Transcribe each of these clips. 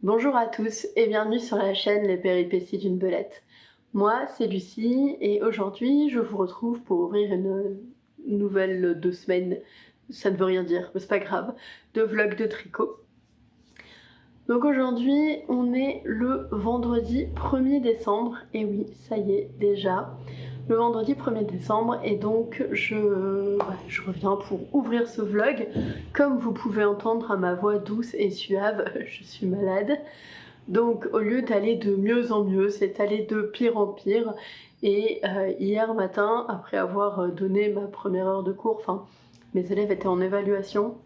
Bonjour à tous et bienvenue sur la chaîne Les Péripéties d'une Belette. Moi, c'est Lucie et aujourd'hui, je vous retrouve pour ouvrir une nouvelle 2 semaines, ça ne veut rien dire, mais c'est pas grave, de vlog de tricot. Donc aujourd'hui, on est le vendredi 1er décembre, et oui, ça y est, déjà, le vendredi 1er décembre, et donc je reviens pour ouvrir ce vlog. Comme vous pouvez entendre à ma voix douce et suave, je suis malade. Donc au lieu d'aller de mieux en mieux, c'est allé de pire en pire. Et hier matin, après avoir donné ma première heure de cours, enfin mes élèves étaient en évaluation,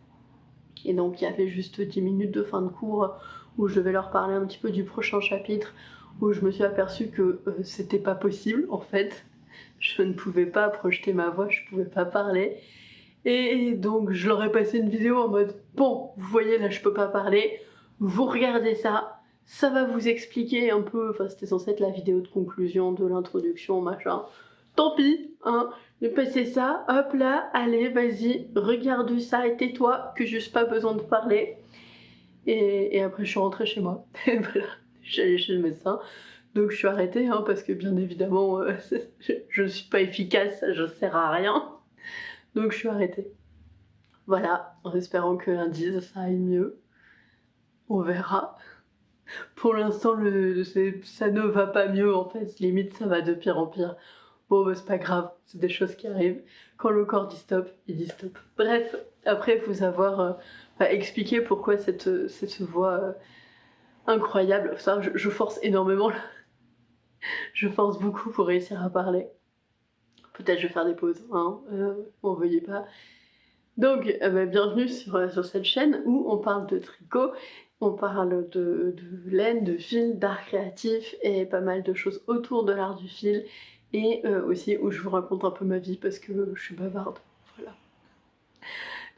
et donc il y avait juste 10 minutes de fin de cours où je devais leur parler un petit peu du prochain chapitre, où je me suis aperçue que c'était pas possible en fait. Je ne pouvais pas projeter ma voix, je pouvais pas parler. Et donc je leur ai passé une vidéo en mode « Bon, vous voyez là je peux pas parler, vous regardez ça, ça va vous expliquer un peu... » Enfin c'était censé être la vidéo de conclusion, de l'introduction, machin. Tant pis, hein, j'ai passé ça, hop là, allez, vas-y, regarde ça et tais-toi, que j'ai juste pas besoin de parler. Et après je suis rentrée chez moi, et voilà, je suis allée chez le médecin. Donc je suis arrêtée, hein, parce que bien évidemment, je ne suis pas efficace, je sers à rien. Donc je suis arrêtée. Voilà, en espérant que lundi ça aille mieux. On verra. Pour l'instant, ça ne va pas mieux en fait, limite ça va de pire en pire. Bon bah c'est pas grave, c'est des choses qui arrivent. Quand le corps dit stop, il dit stop. Bref, après il faut savoir expliquer pourquoi cette voix incroyable. Ça, je force énormément là. Je force beaucoup pour réussir à parler. Peut-être je vais faire des pauses, hein, m'en veuillez pas. Donc, bienvenue sur cette chaîne où on parle de tricot, on parle de laine, de fil, d'art créatif et pas mal de choses autour de l'art du fil, et aussi où je vous raconte un peu ma vie parce que je suis bavarde, voilà.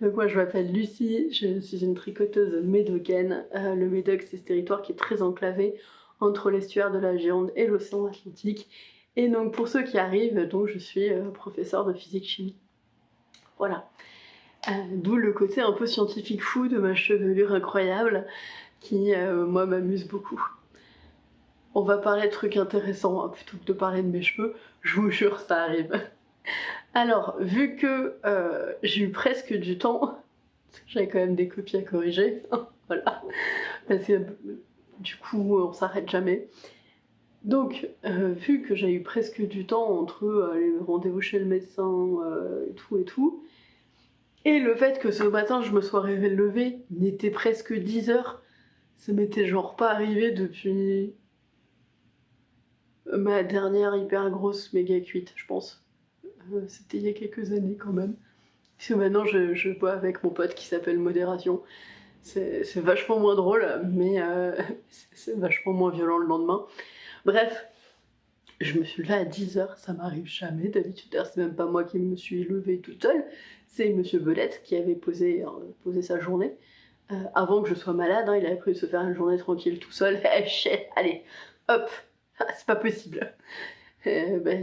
Donc moi je m'appelle Lucie, je suis une tricoteuse médocaine. Le Médoc, c'est ce territoire qui est très enclavé entre l'estuaire de la Gironde et l'océan Atlantique. Et donc pour ceux qui arrivent, donc je suis professeure de physique-chimie. Voilà. D'où le côté un peu scientifique fou de ma chevelure incroyable qui, moi, m'amuse beaucoup. On va parler de trucs intéressants hein, plutôt que de parler de mes cheveux, je vous jure, ça arrive. Alors, vu que j'ai eu presque du temps, j'avais quand même des copies à corriger, voilà, parce que du coup, on s'arrête jamais. Donc, vu que j'ai eu presque du temps entre les rendez-vous chez le médecin et tout, et le fait que ce matin je me sois levée, il était presque 10h, ça m'était genre pas arrivé depuis ma dernière hyper grosse méga cuite, je pense. C'était il y a quelques années quand même. Parce que maintenant je bois avec mon pote qui s'appelle Modération. C'est vachement moins drôle, mais c'est vachement moins violent le lendemain. Bref, je me suis levée à 10h, ça m'arrive jamais d'habitude, c'est même pas moi qui me suis levée toute seule, c'est Monsieur Belette qui avait posé sa journée. Avant que je sois malade, hein, il avait prévu de se faire une journée tranquille tout seul. Allez, hop, c'est pas possible.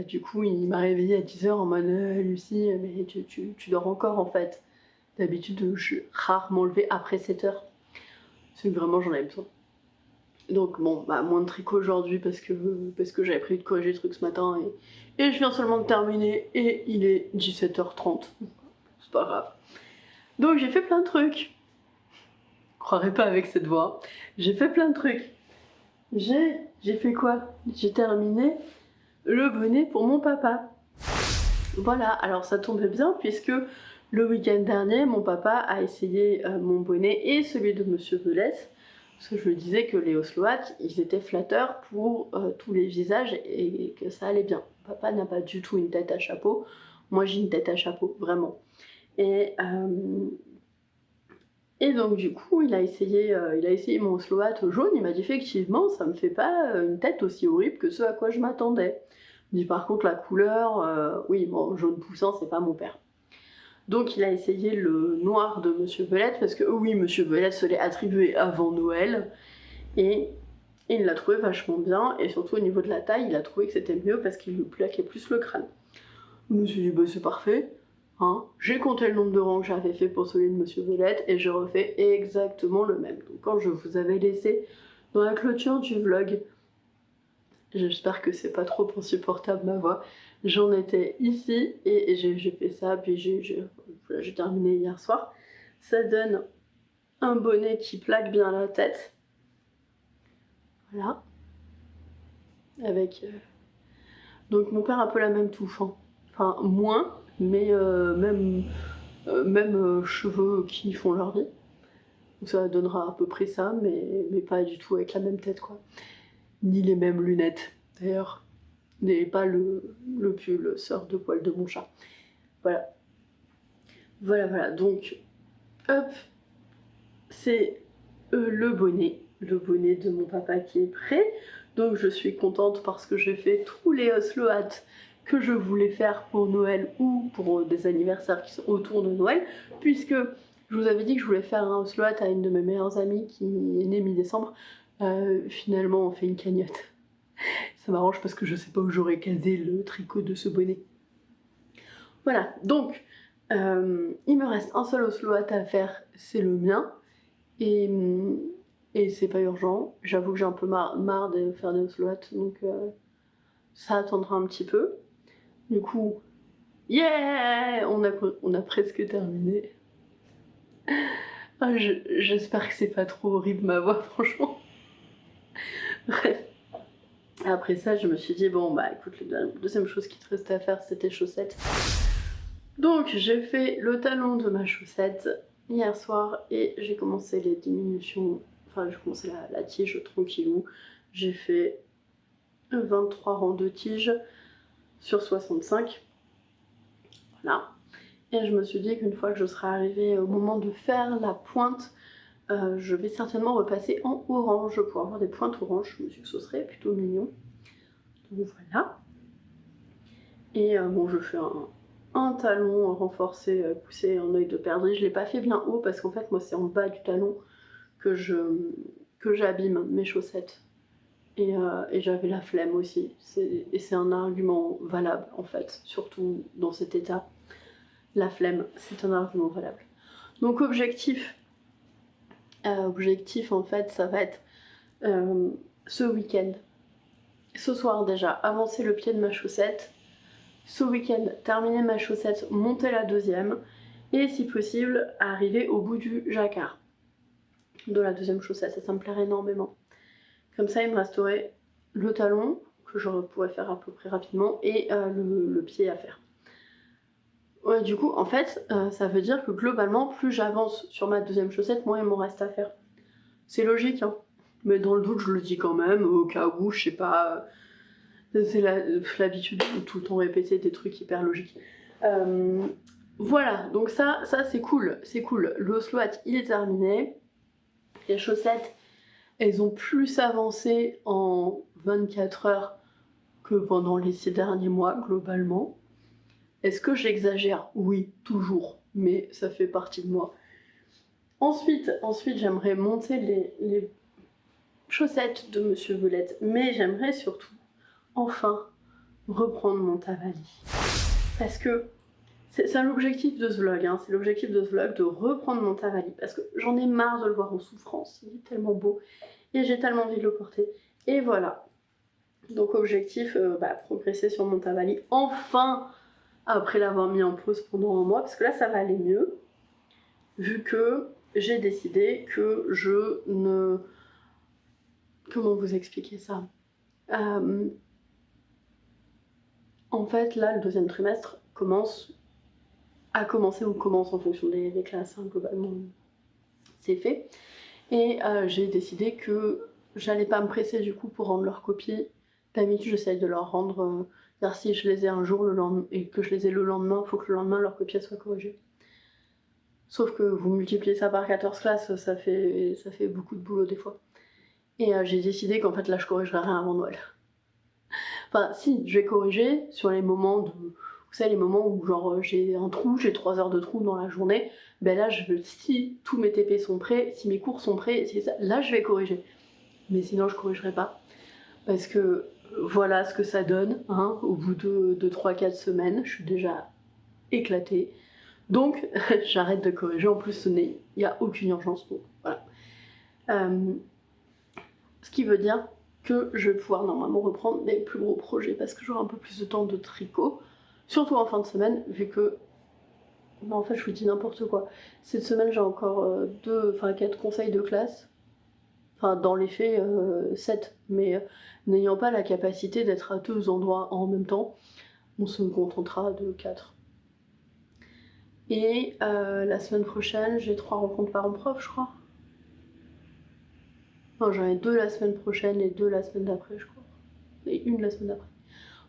Du coup, il m'a réveillée à 10h en mode Lucie, mais tu dors encore en fait. D'habitude, je suis rarement levée après 7h. C'est que vraiment j'en avais besoin. Donc bon, moins de tricot aujourd'hui parce que j'avais prévu de corriger le truc ce matin et je viens seulement de terminer et il est 17h30. C'est pas grave. Donc j'ai fait plein de trucs. Croirez pas avec cette voix. J'ai fait plein de trucs. J'ai fait quoi? J'ai terminé le bonnet pour mon papa. Voilà, alors ça tombe bien puisque le week-end dernier, mon papa a essayé mon bonnet et celui de Monsieur Belette. Parce que je lui disais que les Osloaques, ils étaient flatteurs pour tous les visages et que ça allait bien. Papa n'a pas du tout une tête à chapeau. Moi j'ai une tête à chapeau, vraiment. Et donc du coup, il a essayé mon Osloate jaune, il m'a dit effectivement, ça me fait pas une tête aussi horrible que ce à quoi je m'attendais. Il dit par contre la couleur, oui, bon, jaune poussant, c'est pas mon père. Donc il a essayé le noir de Monsieur Belette, parce que oui, Monsieur Belette se l'est attribué avant Noël, et il l'a trouvé vachement bien, et surtout au niveau de la taille, il a trouvé que c'était mieux parce qu'il lui plaquait plus le crâne. Je me suis dit, bah c'est parfait. Hein. J'ai compté le nombre de rangs que j'avais fait pour celui de Monsieur Belette et je refais exactement le même. Donc quand je vous avais laissé Dans la clôture du vlog, j'espère que c'est pas trop insupportable ma voix, j'en étais ici et j'ai fait ça, puis j'ai terminé hier soir. Ça donne un bonnet qui plaque bien la tête. Voilà. Avec... Donc mon père a un peu la même touffe, hein. Enfin moins, mais même cheveux qui font leur vie. Donc ça donnera à peu près ça, mais pas du tout avec la même tête, quoi. Ni les mêmes lunettes, d'ailleurs. Et pas le pull sort de poil de mon chat. Voilà. Voilà. Donc, hop, c'est le bonnet de mon papa qui est prêt. Donc je suis contente parce que j'ai fait tous les Osloat que je voulais faire pour Noël ou pour des anniversaires qui sont autour de Noël, puisque je vous avais dit que je voulais faire un Osloat à une de mes meilleures amies qui est née mi-décembre. Finalement on fait une cagnotte. Ça m'arrange parce que je sais pas où j'aurais casé le tricot de ce bonnet. Voilà, donc il me reste un seul Osloat à faire, c'est le mien. Et c'est pas urgent. J'avoue que j'ai un peu marre de faire des Osloat, donc ça attendra un petit peu. Du coup, yeah, on a presque terminé. Ah, j'espère que c'est pas trop horrible ma voix, franchement. Bref. Après ça, je me suis dit, bon bah écoute, la deuxième chose qui te restait à faire, c'était chaussettes. Donc j'ai fait le talon de ma chaussette hier soir et j'ai commencé les diminutions. Enfin, j'ai commencé la tige tranquillou. J'ai fait 23 rangs de tige sur 65. Voilà. Et je me suis dit qu'une fois que je serai arrivée au moment de faire la pointe, je vais certainement repasser en orange pour avoir des pointes orange. Je me suis dit que ce serait plutôt mignon. Donc voilà. Et bon, je fais un talon renforcé, poussé en œil de perdrix. Je l'ai pas fait bien haut parce qu'en fait, moi, c'est en bas du talon que j'abîme mes chaussettes. Et j'avais la flemme aussi. Et c'est un argument valable, en fait, surtout dans cet état. La flemme, c'est un argument valable. Donc objectif, en fait, ça va être ce week-end. Ce soir déjà, avancer le pied de ma chaussette. Ce week-end, terminer ma chaussette, monter la deuxième. Et si possible, arriver au bout du jacquard de la deuxième chaussette. Ça me plairait énormément. Comme ça, il me resterait le talon, que je pourrais faire à peu près rapidement, et le pied à faire. Ouais, du coup, en fait, ça veut dire que globalement, plus j'avance sur ma deuxième chaussette, moins il m'en reste à faire. C'est logique, hein. Mais dans le doute, je le dis quand même, au cas où, je sais pas. C'est l'habitude de tout le temps répéter des trucs hyper logiques. Voilà, donc ça c'est cool, c'est cool. Le Osloat, il est terminé. Les chaussettes, elles ont plus avancé en 24 heures que pendant les 6 derniers mois, globalement. Est-ce que j'exagère? Oui, toujours, mais ça fait partie de moi. Ensuite j'aimerais monter les chaussettes de Monsieur Velette, mais j'aimerais surtout, enfin, reprendre mon Tavali. Parce que c'est l'objectif de ce vlog, hein, c'est l'objectif de ce vlog de reprendre mon Tavali, parce que j'en ai marre de le voir en souffrance, il est tellement beau, et j'ai tellement envie de le porter. Et voilà. Donc objectif, progresser sur mon Tavali, enfin, après l'avoir mis en pause pendant un mois, parce que là ça va aller mieux, vu que j'ai décidé que je ne... Comment vous expliquer ça? En fait, là, le deuxième trimestre commence en fonction des classes, hein, globalement, c'est fait. Et j'ai décidé que j'allais pas me presser du coup pour rendre leurs copies. D'habitude, j'essaye de leur rendre, si je les ai un jour le lendemain et que je les ai le lendemain, il faut que le lendemain leur copie soit corrigée. Sauf que vous multipliez ça par 14 classes, ça fait beaucoup de boulot des fois. Et j'ai décidé qu'en fait là je corrigerai rien avant Noël. Enfin si, je vais corriger sur les moments de... Vous savez, les moments où genre j'ai un trou, j'ai 3 heures de trou dans la journée, ben là si tous mes TP sont prêts, si mes cours sont prêts, là je vais corriger. Mais sinon je corrigerai pas. Parce que voilà ce que ça donne, hein, au bout de 3-4 semaines, je suis déjà éclatée. Donc j'arrête de corriger, en plus il n'y a aucune urgence, donc voilà. Ce qui veut dire que je vais pouvoir normalement reprendre des plus gros projets parce que j'aurai un peu plus de temps de tricot, surtout en fin de semaine, vu que... Non, en fait, je vous dis n'importe quoi. Cette semaine, j'ai encore 4 conseils de classe. Enfin, dans les faits, 7. Mais n'ayant pas la capacité d'être à 2 endroits en même temps, on se contentera de 4. Et la semaine prochaine, j'ai 3 rencontres parents-prof, je crois. Non, j'en ai 2 la semaine prochaine et 2 la semaine d'après, je crois. Et 1 la semaine d'après.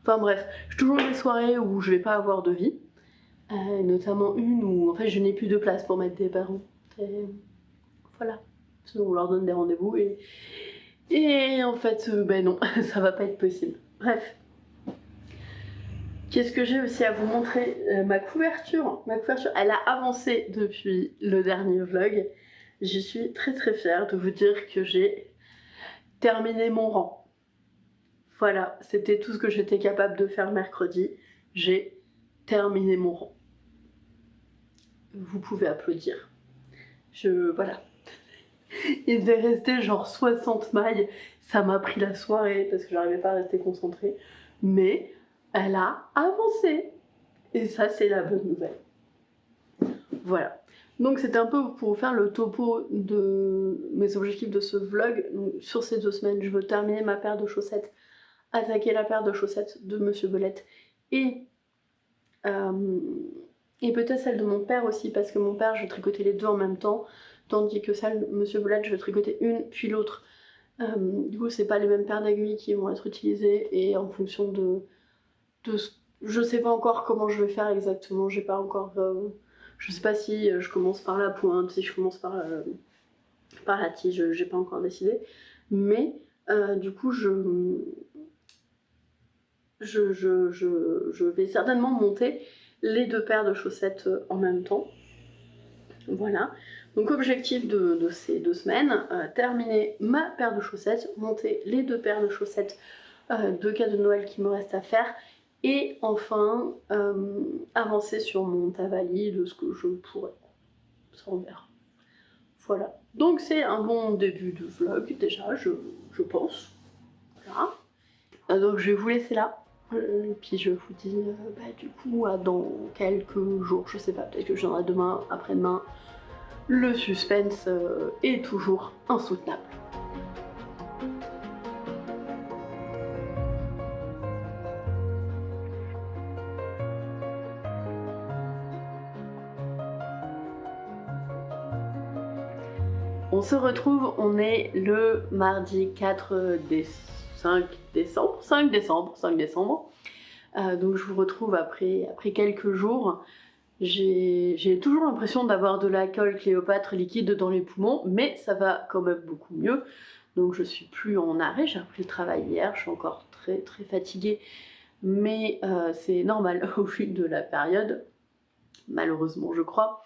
Enfin bref, j'ai toujours des soirées où je vais pas avoir de vie. Notamment une où en fait je n'ai plus de place pour mettre des parents. Et voilà. Sinon on leur donne des rendez-vous et en fait ben non, ça va pas être possible. Bref. Qu'est-ce que j'ai aussi à vous montrer? Ma couverture, elle a avancé depuis le dernier vlog. Je suis très très fière de vous dire que j'ai terminé mon rang. Voilà, c'était tout ce que j'étais capable de faire mercredi. J'ai terminé mon rang. Vous pouvez applaudir. Voilà. Il devait rester genre 60 mailles. Ça m'a pris la soirée parce que j'arrivais pas à rester concentrée. Mais elle a avancé. Et ça, c'est la bonne nouvelle. Voilà. Donc c'était un peu pour vous faire le topo de mes objectifs de ce vlog. Donc, sur ces 2 semaines, je veux terminer ma paire de chaussettes, attaquer la paire de chaussettes de Monsieur Belette et peut-être celle de mon père aussi, parce que mon père, je vais tricoter les 2 en même temps, tandis que celle de Monsieur Belette, je vais tricoter une puis l'autre. Du coup, c'est pas les mêmes paires d'aiguilles qui vont être utilisées, et en fonction de je sais pas encore comment je vais faire exactement, j'ai pas encore... je sais pas si je commence par la pointe, si je commence par la tige, j'ai pas encore décidé. Mais du coup, je vais certainement monter les 2 paires de chaussettes en même temps. Voilà. Donc objectif de ces 2 semaines, terminer ma paire de chaussettes, monter les 2 paires de chaussettes de cadeaux de Noël qui me reste à faire, et enfin avancer sur mon tavali de ce que je pourrais. Ça on verra. Voilà. Donc c'est un bon début de vlog déjà, je pense. Voilà. Donc je vais vous laisser là. Puis je vous dis du coup dans quelques jours, je sais pas, peut-être que je viendrai demain, après-demain. Le suspense est toujours insoutenable. On se retrouve, on est le mardi 5 décembre. Donc je vous retrouve après quelques jours. J'ai toujours l'impression d'avoir de la colle Cléopâtre liquide dans les poumons, mais ça va quand même beaucoup mieux. Donc je suis plus en arrêt, j'ai repris le travail hier, je suis encore très très fatiguée, mais c'est normal au vu de la période, malheureusement je crois.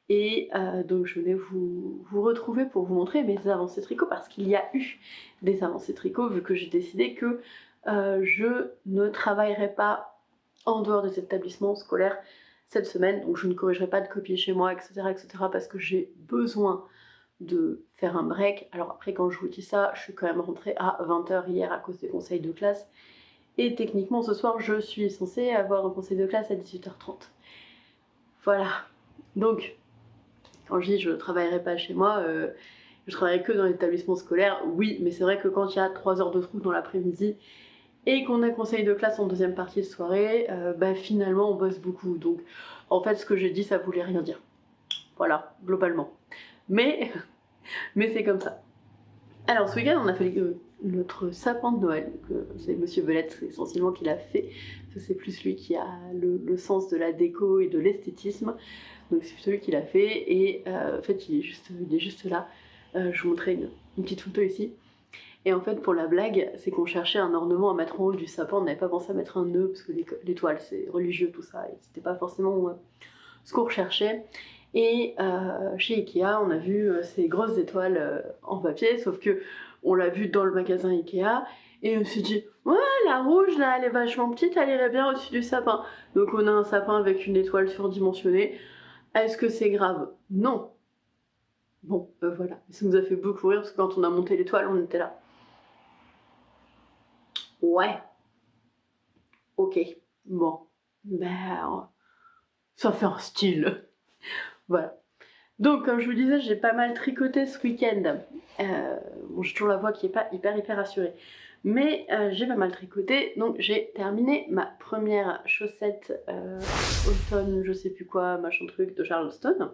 Et donc je venais vous retrouver pour vous montrer mes avancées tricot, parce qu'il y a eu des avancées tricot, vu que j'ai décidé que je ne travaillerai pas en dehors des établissements scolaires cette semaine, donc je ne corrigerai pas de copies chez moi, etc., parce que j'ai besoin de faire un break. Alors après, quand je vous dis ça, je suis quand même rentrée à 20h hier à cause des conseils de classe, et techniquement ce soir je suis censée avoir un conseil de classe à 18h30. Voilà, donc quand je dis je ne travaillerai pas chez moi, je travaillerai que dans l'établissement scolaire, oui, mais c'est vrai que quand il y a 3 heures de trou dans l'après-midi et qu'on a conseil de classe en deuxième partie de soirée, finalement on bosse beaucoup. Donc en fait ce que j'ai dit ça voulait rien dire. Voilà, globalement. Mais c'est comme ça. Alors ce week-end on a fait notre sapin de Noël, c'est Monsieur Belette essentiellement qui l'a fait. C'est plus lui qui a le sens de la déco et de l'esthétisme. Donc c'est plutôt lui qui l'a fait, et en fait il est juste là. Je vous montrerai une petite photo ici. Et en fait pour la blague, c'est qu'on cherchait un ornement à mettre en haut du sapin, on n'avait pas pensé à mettre un nœud, parce que l'étoile c'est religieux tout ça, et c'était pas forcément ce qu'on recherchait. Et chez Ikea, on a vu ces grosses étoiles en papier, sauf que on l'a vu dans le magasin Ikea, et on s'est dit ouais, la rouge là elle est vachement petite, elle irait bien au-dessus du sapin. Donc on a un sapin avec une étoile surdimensionnée. Est-ce que c'est grave? Non. Bon, voilà. Ça nous a fait beaucoup rire parce que quand on a monté l'étoile, on était là. Ouais. Ok. Bon. Ben, ça fait un style. Voilà. Donc, comme je vous disais, j'ai pas mal tricoté ce week-end. Bon, j'ai toujours la voix qui est pas hyper assurée. Mais j'ai pas mal tricoté, donc j'ai terminé ma première chaussette automne, je sais plus quoi, machin truc, de Charleston.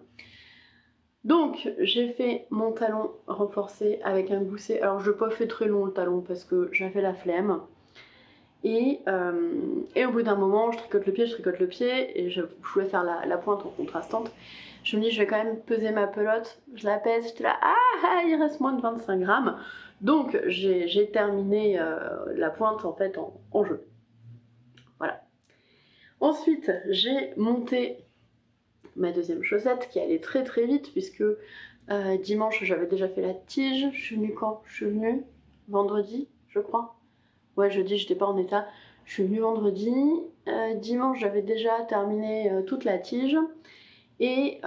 Donc, j'ai fait mon talon renforcé avec un gousset. Alors, je n'ai pas fait très long le talon parce que j'avais la flemme. Et au bout d'un moment, je tricote le pied, et je voulais faire la pointe en contrastante. Je me dis, je vais quand même peser ma pelote. Je la pèse, j'étais là, il reste moins de 25 grammes. Donc, j'ai terminé la pointe en fait en jeu. Voilà. Ensuite, j'ai monté ma deuxième chaussette qui allait très vite puisque dimanche, j'avais déjà fait la tige. Je suis venue quand? Je suis venue vendredi, je crois. Ouais, jeudi, j'étais pas en état. Je suis venue vendredi. Dimanche, j'avais déjà terminé toute la tige. Et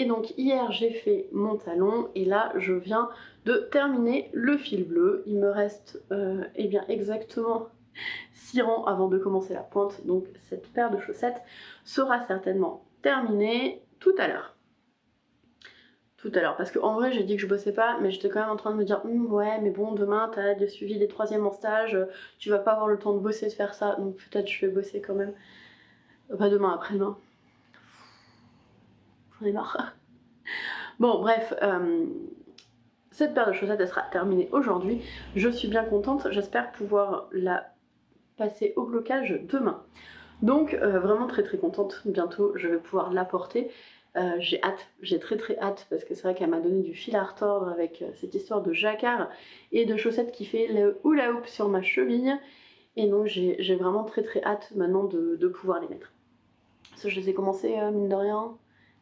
donc, hier, j'ai fait mon talon. Et là, je viens de terminer le fil bleu. Il me reste eh bien, exactement 6 rangs avant de commencer la pointe. Donc, cette paire de chaussettes sera certainement terminée tout à l'heure. Parce qu'en vrai j'ai dit que je bossais pas, mais j'étais quand même en train de me dire ouais mais bon demain t'as le suivi des troisièmes en stage, tu vas pas avoir le temps de bosser, de faire ça, donc peut-être je vais bosser quand même. Pas demain, après-demain. J'en ai marre. Bon bref, cette paire de chaussettes elle sera terminée aujourd'hui. Je suis bien contente, j'espère pouvoir la passer au blocage demain. Donc vraiment très contente, bientôt je vais pouvoir la porter. J'ai hâte, j'ai très hâte parce que c'est vrai qu'elle m'a donné du fil à retordre avec cette histoire de jacquard et de chaussettes qui fait le hula hoop sur ma cheville, et donc j'ai vraiment très hâte maintenant de pouvoir les mettre. Parce que je les ai commencées mine de rien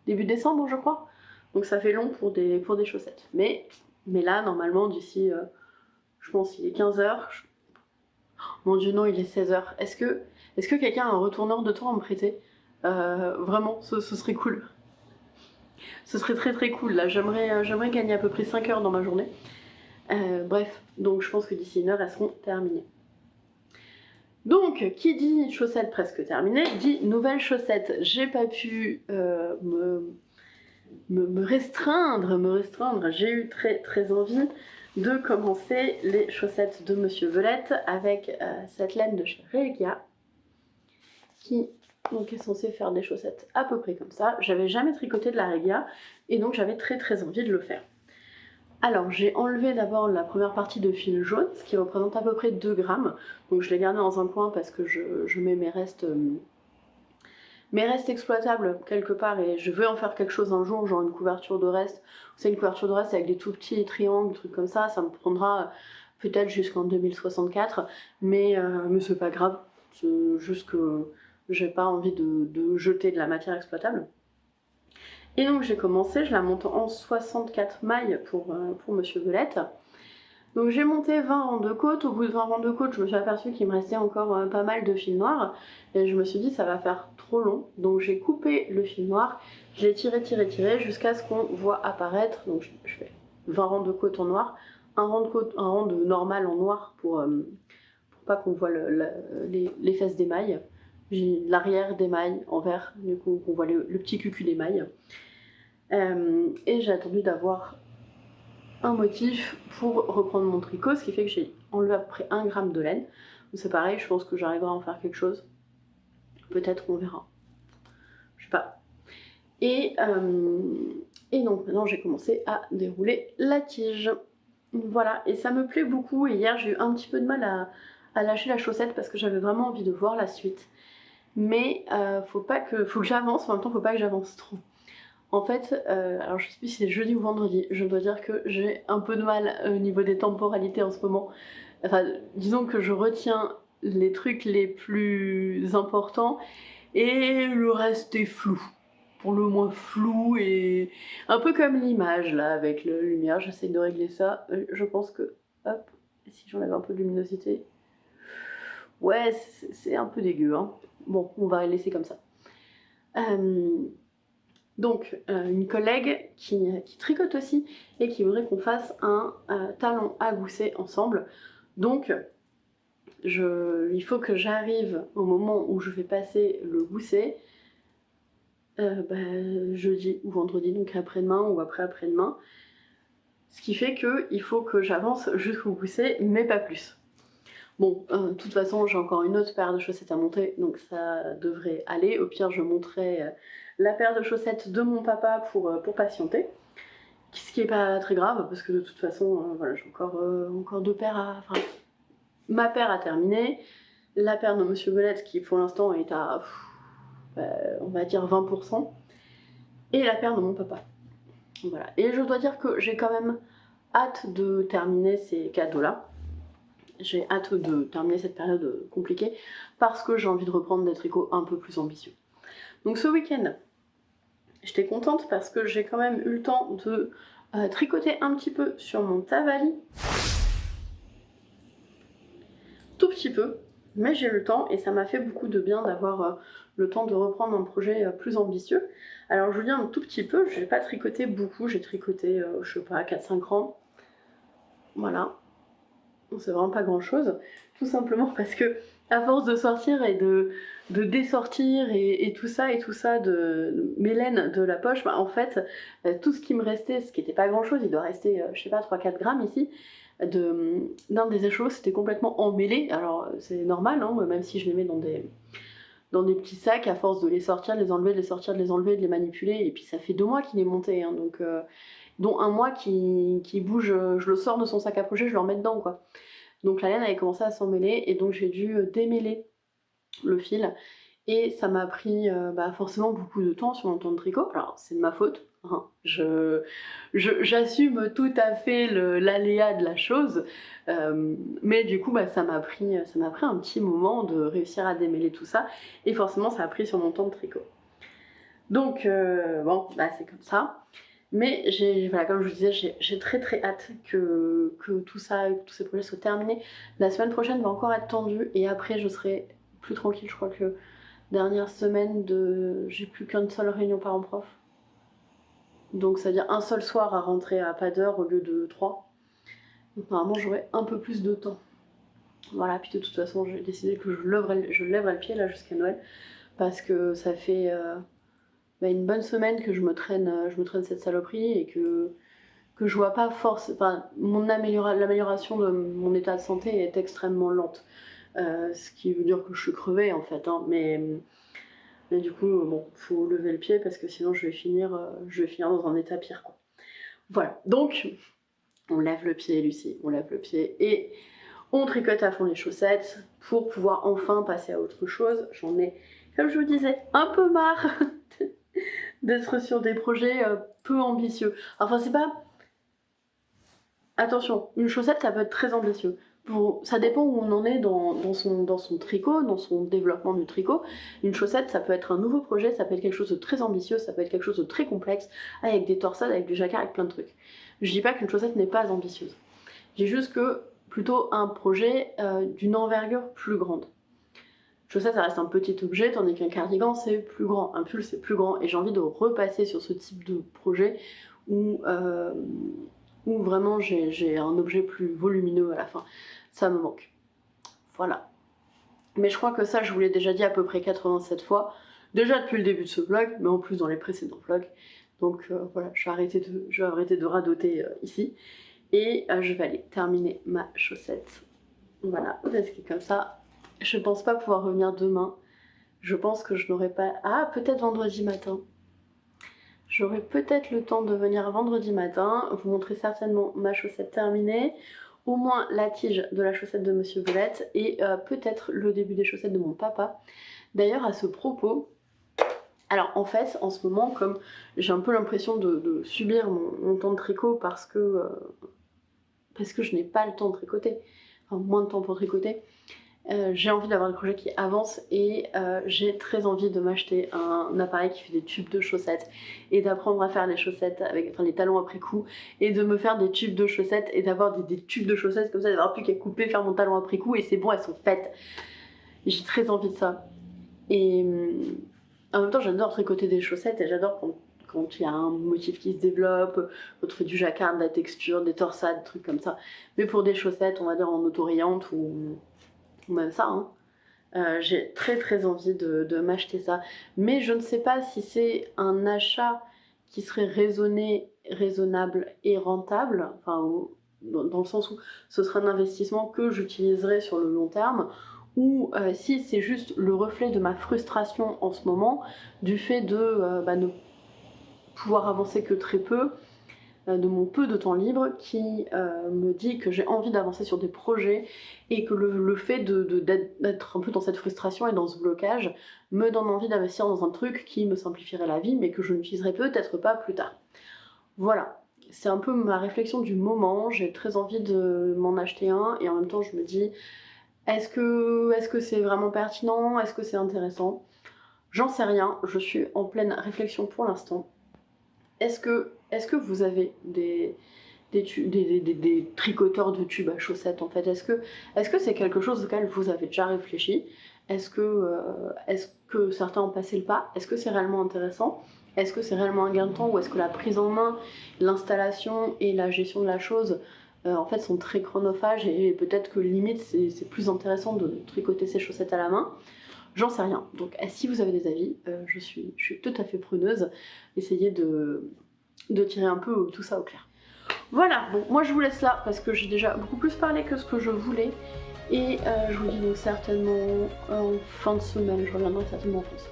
début décembre je crois, donc ça fait long pour des chaussettes. Mais là normalement d'ici, je pense il est 15h, mon dieu non il est 16h, est-ce que quelqu'un a un retourneur de temps à me prêter? Vraiment, ce serait cool. Ce serait très cool, là, j'aimerais gagner à peu près 5 heures dans ma journée. Bref, donc je pense que d'ici 1 heure, elles seront terminées. Donc, qui dit chaussettes presque terminées, dit nouvelles chaussettes. J'ai pas pu me restreindre. J'ai eu très envie de commencer les chaussettes de Monsieur Velette avec cette laine de chez Regia, qui donc est censée faire des chaussettes à peu près comme ça. J'avais jamais tricoté de la Regia, et donc j'avais très envie de le faire. Alors j'ai enlevé d'abord la première partie de fil jaune, ce qui représente à peu près 2 grammes. Donc je l'ai gardé dans un coin parce que je mets mes restes exploitables quelque part, et je veux en faire quelque chose un jour, genre une couverture de reste. C'est une couverture de reste avec des tout petits triangles, des trucs comme ça me prendra peut-être jusqu'en 2064, mais c'est pas grave, c'est juste que j'ai pas envie de jeter de la matière exploitable. Et donc j'ai commencé, je la monte en 64 mailles pour Monsieur Velette. Donc j'ai monté 20 rangs de côte. Au bout de 20 rangs de côte, je me suis aperçue qu'il me restait encore pas mal de fil noir, et je me suis dit ça va faire trop long, donc j'ai coupé le fil noir, j'ai tiré jusqu'à ce qu'on voit apparaître. Donc je fais 20 rangs de côte en noir, un rang de normal en noir pour pas qu'on voit les fesses des mailles. J'ai l'arrière des mailles en vert, du coup qu'on voit le petit cucu des mailles. Et j'ai attendu d'avoir un motif pour reprendre mon tricot, ce qui fait que j'ai enlevé à peu près 1 gramme de laine. C'est pareil, je pense que j'arriverai à en faire quelque chose. Peut-être, on verra. Je sais pas. Et donc maintenant j'ai commencé à dérouler la tige. Voilà, et ça me plaît beaucoup. Et hier j'ai eu un petit peu de mal à lâcher la chaussette parce que j'avais vraiment envie de voir la suite. Mais faut que j'avance, en même temps faut pas que j'avance trop. En fait, alors je sais plus si c'est jeudi ou vendredi, je dois dire que j'ai un peu de mal au niveau des temporalités en ce moment. Enfin, disons que je retiens les trucs les plus importants et le reste est flou. Pour le moins flou, et un peu comme l'image là avec la lumière, j'essaie de régler ça. Je pense que, hop, si j'enlève un peu de luminosité, ouais c'est un peu dégueu, hein. Bon, on va laisser comme ça. Donc une collègue qui tricote aussi et qui voudrait qu'on fasse un talon à gousset ensemble. Donc Il faut que j'arrive au moment où je vais passer le gousset, jeudi ou vendredi, donc après-demain ou après-après-demain. Ce qui fait qu'il faut que j'avance jusqu'au gousset, mais pas plus. Bon, de toute façon, j'ai encore une autre paire de chaussettes à monter, donc ça devrait aller. Au pire, je monterai la paire de chaussettes de mon papa pour patienter. Ce qui est pas très grave, parce que de toute façon, voilà, j'ai encore deux paires à... Enfin, ma paire à terminer, la paire de Monsieur Belette qui pour l'instant est à, on va dire 20%, et la paire de mon papa. Voilà. Et je dois dire que j'ai quand même hâte de terminer ces cadeaux-là. J'ai hâte de terminer cette période compliquée parce que j'ai envie de reprendre des tricots un peu plus ambitieux. Donc ce week-end, j'étais contente parce que j'ai quand même eu le temps de tricoter un petit peu sur mon Tavali. Tout petit peu, mais j'ai eu le temps et ça m'a fait beaucoup de bien d'avoir le temps de reprendre un projet plus ambitieux. Alors je vous dis un tout petit peu, je n'ai pas tricoté beaucoup, j'ai tricoté, je sais pas, 4-5 rangs. Voilà. C'est vraiment pas grand chose, tout simplement parce que à force de sortir et de dessortir et tout ça de mes laines de la poche, en fait tout ce qui me restait, ce qui était pas grand chose, il doit rester je sais pas 3-4 grammes ici, d'un des écheveaux, c'était complètement emmêlé. Alors c'est normal, hein, même si je les mets dans des petits sacs, à force de les sortir, de les enlever, de les sortir, de les enlever, de les manipuler, et puis ça fait 2 mois qu'il est monté, hein, donc dont un mois qui bouge, je le sors de son sac à projet, je le remets dedans quoi. Donc la laine avait commencé à s'emmêler et donc j'ai dû démêler le fil et ça m'a pris forcément beaucoup de temps sur mon temps de tricot. Alors c'est de ma faute, hein. J'assume tout à fait l'aléa de la chose, mais du coup ça m'a pris un petit moment de réussir à démêler tout ça et forcément ça a pris sur mon temps de tricot. Donc bon, c'est comme ça. Mais voilà, comme je vous disais, j'ai très très hâte que tout ça, que tous ces projets soient terminés. La semaine prochaine va encore être tendue et après je serai plus tranquille. Je crois que dernière semaine j'ai plus qu'une seule réunion parents-prof. Donc ça veut dire un seul soir à rentrer à pas d'heure au lieu de 3. Donc normalement j'aurai un peu plus de temps. Voilà, puis de toute façon j'ai décidé que je lèverai le pied là jusqu'à Noël parce que ça fait une bonne semaine que je me traîne cette saloperie et que je vois pas force. Enfin, l'amélioration de mon état de santé est extrêmement lente. Ce qui veut dire que je suis crevée en fait, hein, mais du coup, bon, faut lever le pied parce que sinon je vais finir dans un état pire, quoi. Voilà, donc on lève le pied, Lucie, on lève le pied et on tricote à fond les chaussettes pour pouvoir enfin passer à autre chose. J'en ai, comme je vous disais, un peu marre d'être sur des projets peu ambitieux. Enfin, c'est pas... Attention, une chaussette, ça peut être très ambitieux. Ça dépend où on en est dans son tricot, dans son développement du tricot. Une chaussette, ça peut être un nouveau projet, ça peut être quelque chose de très ambitieux, ça peut être quelque chose de très complexe, avec des torsades, avec du jacquard, avec plein de trucs. Je dis pas qu'une chaussette n'est pas ambitieuse. Je dis juste que plutôt un projet d'une envergure plus grande. Une chaussette, ça reste un petit objet, tandis qu'un cardigan, c'est plus grand. Un pull, c'est plus grand. Et j'ai envie de repasser sur ce type de projet où vraiment j'ai un objet plus volumineux à la fin. Ça me manque. Voilà. Mais je crois que ça, je vous l'ai déjà dit à peu près 87 fois. Déjà depuis le début de ce vlog, mais en plus dans les précédents vlogs. Donc voilà, je vais arrêter de radoter ici. Et je vais aller terminer ma chaussette. Voilà, parce que comme ça, je pense pas pouvoir revenir demain. Je pense que je n'aurai pas... Ah, peut-être vendredi matin. J'aurai peut-être le temps de venir vendredi matin, vous montrer certainement ma chaussette terminée, au moins la tige de la chaussette de Monsieur Belette et peut-être le début des chaussettes de mon papa. D'ailleurs, à ce propos, alors en fait, en ce moment, comme j'ai un peu l'impression de subir mon temps de tricot parce que je n'ai pas le temps de tricoter, enfin moins de temps pour tricoter, j'ai envie d'avoir des projets qui avancent et j'ai très envie de m'acheter un appareil qui fait des tubes de chaussettes et d'apprendre à faire les chaussettes avec les talons après coup et de me faire des tubes de chaussettes et d'avoir des tubes de chaussettes comme ça, d'avoir plus qu'à couper, faire mon talon après coup et c'est bon, elles sont faites. J'ai très envie de ça. Et en même temps, j'adore tricoter des chaussettes et j'adore quand il y a un motif qui se développe, quand on fait du jacquard, de la texture, des torsades, des trucs comme ça. Mais pour des chaussettes, on va dire en autorayante ou ou même ça, hein. J'ai très envie de m'acheter ça. Mais je ne sais pas si c'est un achat qui serait raisonnable et rentable, enfin, dans le sens où ce serait un investissement que j'utiliserai sur le long terme, ou si c'est juste le reflet de ma frustration en ce moment, du fait de ne pouvoir avancer que très peu, de mon peu de temps libre, qui me dit que j'ai envie d'avancer sur des projets et que le fait d'être un peu dans cette frustration et dans ce blocage me donne envie d'investir dans un truc qui me simplifierait la vie mais que je n'utiliserai peut-être pas plus tard. Voilà, c'est un peu ma réflexion du moment, j'ai très envie de m'en acheter un et en même temps je me dis est-ce que c'est vraiment pertinent, est-ce que c'est intéressant? J'en sais rien, je suis en pleine réflexion pour l'instant. Est-ce que vous avez des tricoteurs de tubes à chaussettes en fait? Est-ce que c'est quelque chose auquel vous avez déjà réfléchi? Est-ce que certains ont passé le pas? Est-ce que c'est réellement intéressant? Est-ce que c'est réellement un gain de temps ou est-ce que la prise en main, l'installation et la gestion de la chose en fait sont très chronophages et peut-être que limite c'est plus intéressant de tricoter ses chaussettes à la main? J'en sais rien. Donc si vous avez des avis, je suis tout à fait preneuse. Essayez de tirer un peu tout ça au clair. Voilà, bon, moi je vous laisse là parce que j'ai déjà beaucoup plus parlé que ce que je voulais. Et je vous dis donc certainement en fin de semaine, je reviendrai certainement en France.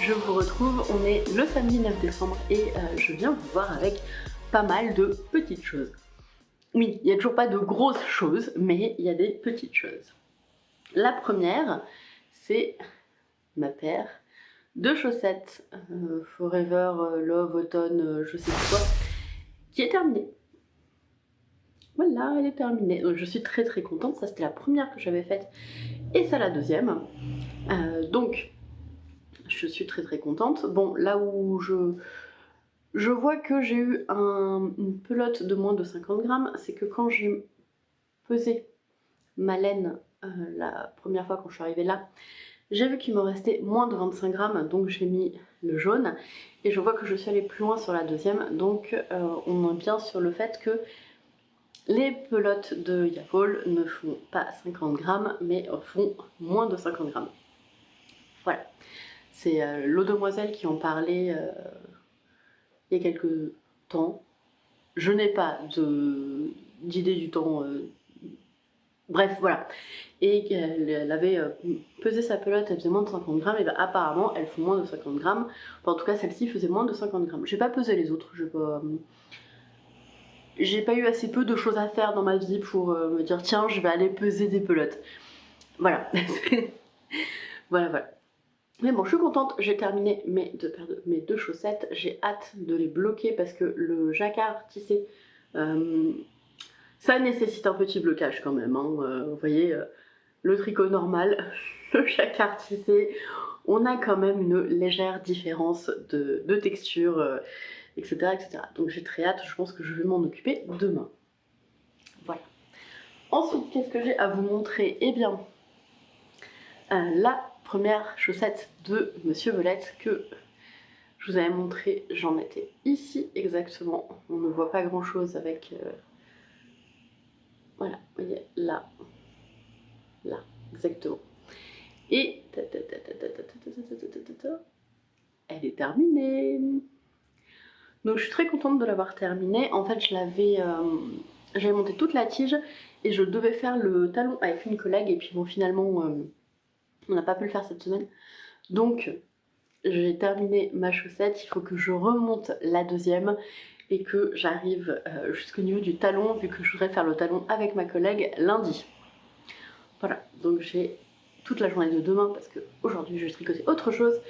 Je vous retrouve, on est le samedi 9 décembre et je viens vous voir avec pas mal de petites choses. Oui, il n'y a toujours pas de grosses choses, mais il y a des petites choses. La première, c'est ma paire de chaussettes Forever Love Autumn, je sais plus quoi, qui est terminée. Voilà, elle est terminée. Donc je suis très contente, ça c'était la première que j'avais faite et ça la deuxième. Donc je suis très contente. Bon, là où je vois que j'ai eu une pelote de moins de 50 grammes, c'est que quand j'ai pesé ma laine la première fois quand je suis arrivée là, j'ai vu qu'il me restait moins de 25 grammes, donc j'ai mis le jaune. Et je vois que je suis allée plus loin sur la deuxième, donc on est bien sur le fait que les pelotes de Yafol ne font pas 50 grammes, mais font moins de 50 grammes. Voilà. C'est l'eau demoiselle qui en parlait il y a quelques temps. Je n'ai pas d'idée du temps. Bref, voilà. Et elle avait pesé sa pelote, elle faisait moins de 50 grammes, et bien apparemment, elles font moins de 50 grammes. Enfin, en tout cas, celle-ci faisait moins de 50 grammes. J'ai pas pesé les autres, j'ai pas eu assez peu de choses à faire dans ma vie pour me dire tiens, je vais aller peser des pelotes. Voilà. Voilà. Mais bon, je suis contente, j'ai terminé mes deux chaussettes. J'ai hâte de les bloquer parce que le jacquard tissé, ça nécessite un petit blocage quand même. Hein. Vous voyez, le tricot normal, le jacquard tissé, on a quand même une légère différence de texture, etc. Donc j'ai très hâte, je pense que je vais m'en occuper demain. Voilà. Ensuite, qu'est-ce que j'ai à vous montrer? Eh bien, la première chaussette de Monsieur Belette que je vous avais montré, j'en étais ici exactement. On ne voit pas grand chose avec... Voilà, vous voyez, là, exactement. Et elle est terminée. Donc je suis très contente de l'avoir terminée. En fait, j'avais monté toute la tige et je devais faire le talon avec une collègue et puis bon, finalement, on n'a pas pu le faire cette semaine. Donc j'ai terminé ma chaussette, il faut que je remonte la deuxième et que j'arrive jusqu'au niveau du talon vu que je voudrais faire le talon avec ma collègue lundi. Voilà, donc j'ai toute la journée de demain parce qu'aujourd'hui je vais tricoter autre chose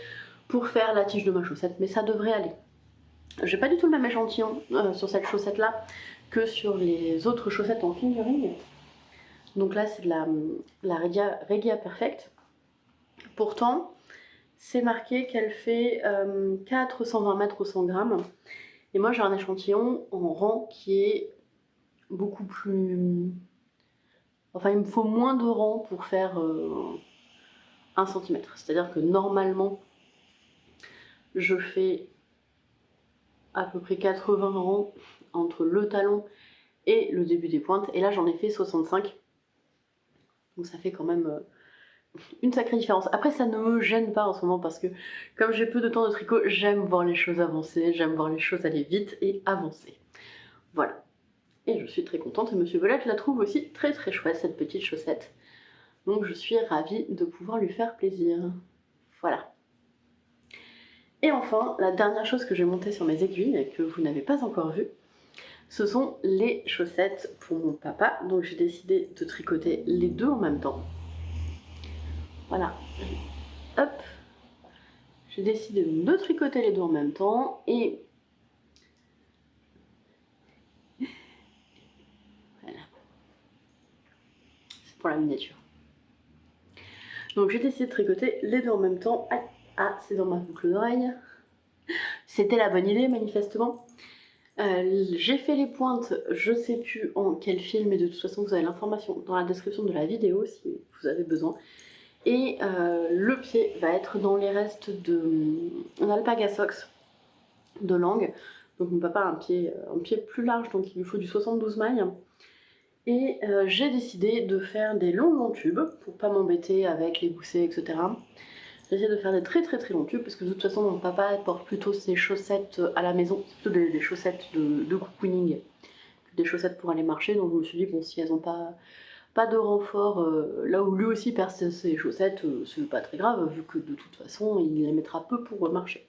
pour faire la tige de ma chaussette, mais ça devrait aller. J'ai pas du tout le même échantillon sur cette chaussette là que sur les autres chaussettes en fingering. Donc là c'est de la Regia Perfect. Pourtant c'est marqué qu'elle fait 420 mètres au 100 grammes. Et moi j'ai un échantillon en rang qui est beaucoup plus Enfin, il me faut moins de rangs pour faire 1 cm. C'est-à-dire que normalement, je fais à peu près 80 rangs entre le talon et le début des pointes. Et là, j'en ai fait 65. Donc ça fait quand même une sacrée différence. Après, ça ne me gêne pas en ce moment parce que comme j'ai peu de temps de tricot, j'aime voir les choses avancer, j'aime voir les choses aller vite et avancer. Voilà. Et je suis très contente. Et Monsieur Belette la trouve aussi très très chouette, cette petite chaussette. Donc je suis ravie de pouvoir lui faire plaisir. Voilà. Et enfin, la dernière chose que j'ai montée sur mes aiguilles et que vous n'avez pas encore vue, ce sont les chaussettes pour mon papa. Donc j'ai décidé de tricoter les deux en même temps. Voilà. Hop. J'ai décidé de tricoter les deux en même temps et voilà. C'est pour la miniature. Donc j'ai décidé de tricoter les deux en même temps. Ah, c'est dans ma boucle d'oreille. C'était la bonne idée manifestement. J'ai fait les pointes, je sais plus en quel film, mais de toute façon vous avez l'information dans la description de la vidéo si vous avez besoin. Et le pied va être dans les restes d'un alpaga socks de Langue. Donc mon papa a un pied plus large, donc il lui faut du 72 mailles. Et j'ai décidé de faire des longs tubes pour pas m'embêter avec les goussets, etc. J'essaie de faire des très très très longs tubes parce que de toute façon mon papa porte plutôt ses chaussettes à la maison, plutôt des chaussettes de cocooning que des chaussettes pour aller marcher. Donc je me suis dit bon, si elles n'ont pas de renfort, là où lui aussi perd ses chaussettes, c'est pas très grave vu que de toute façon il les mettra peu pour marcher.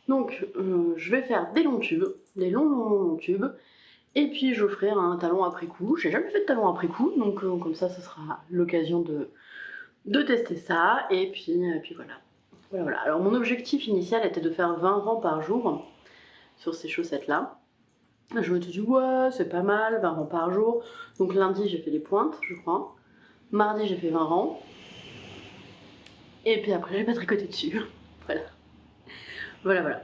Donc je vais faire des longs tubes, des longs tubes. Et puis je ferai un talon après coup. J'ai jamais fait de talon après coup, donc comme ça, ce sera l'occasion de tester ça. Et puis voilà. Voilà. Alors mon objectif initial était de faire 20 rangs par jour sur ces chaussettes-là. Je me suis dit, ouais, c'est pas mal, 20 rangs par jour. Donc lundi, j'ai fait les pointes, je crois. Mardi, j'ai fait 20 rangs. Et puis après, j'ai pas tricoté dessus. Voilà. Voilà.